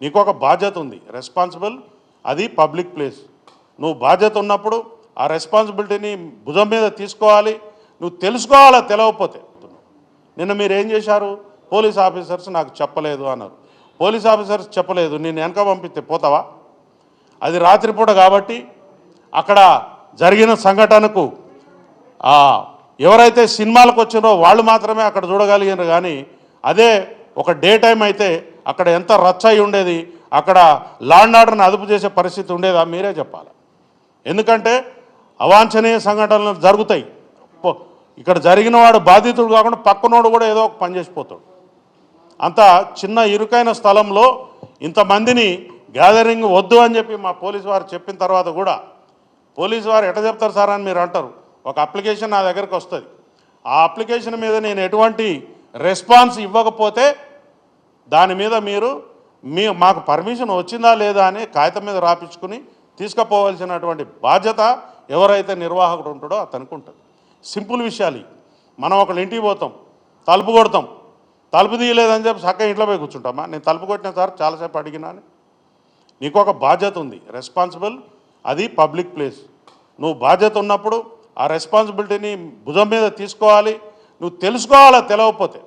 నీకు ఒక బాధ్యత ఉంది, రెస్పాన్సిబుల్. అది పబ్లిక్ ప్లేస్. నువ్వు బాధ్యత ఉన్నప్పుడు ఆ రెస్పాన్సిబిలిటీని భుజం మీద తీసుకోవాలి. నువ్వు తెలుసుకోవాలా తెలవకపోతే. నిన్న మీరు ఏం చేశారు? పోలీస్ ఆఫీసర్స్ నాకు చెప్పలేదు అన్నారు. పోలీస్ ఆఫీసర్స్ చెప్పలేదు, నేను వెనక పంపిస్తే పోతావా? అది రాత్రిపూట కాబట్టి అక్కడ జరిగిన సంఘటనకు ఎవరైతే సినిమాలకు వచ్చినో వాళ్ళు మాత్రమే అక్కడ చూడగలిగారు. కానీ అదే ఒక డే టైం అయితే అక్కడ ఎంత రచ్చ అయి ఉండేది, అక్కడ లా అండ్ ఆర్డర్ని అదుపు చేసే పరిస్థితి ఉండేదా? మీరే చెప్పాలి. ఎందుకంటే అవాంఛనీయ సంఘటనలు జరుగుతాయి. ఇక్కడ జరిగిన వాడు బాధితుడు కాకుండా పక్కనోడు కూడా ఏదో ఒక పని చేసిపోతాడు. అంత చిన్న ఇరుకైన స్థలంలో ఇంతమందిని గ్యాదరింగ్ వద్దు అని చెప్పి మా పోలీసు వారు చెప్పిన తర్వాత కూడా, పోలీసు వారు ఎట్లా చెప్తారు సార్ అని మీరు అంటారు. ఒక అప్లికేషన్ నా దగ్గరకు వస్తుంది, ఆ అప్లికేషన్ మీద నేను ఎటువంటి రెస్పాన్స్ ఇవ్వకపోతే దాని మీద మీరు మాకు పర్మిషన్ వచ్చిందా లేదా అని కాగితం మీద రాపించుకుని తీసుకుపోవాల్సినటువంటి బాధ్యత ఎవరైతే నిర్వాహకుడు ఉంటాడో అతనికి ఉంటుంది. సింపుల్ విషయాలు. మనం ఒకళ్ళ ఇంటికి పోతాం, తలుపు కొడతాం, తలుపు తీయలేదని చెప్పి చక్కగా ఇంట్లో పోయి కూర్చుంటామా? నేను తలుపు కొట్టిన సార్ చాలాసేపు అడిగినాను. నీకు ఒక బాధ్యత ఉంది, రెస్పాన్సిబుల్. అది పబ్లిక్ ప్లేస్. నువ్వు బాధ్యత ఉన్నప్పుడు ఆ రెస్పాన్సిబిలిటీని భుజం మీద తీసుకోవాలి. నువ్వు తెలుసుకోవాలా తెలవకపోతే.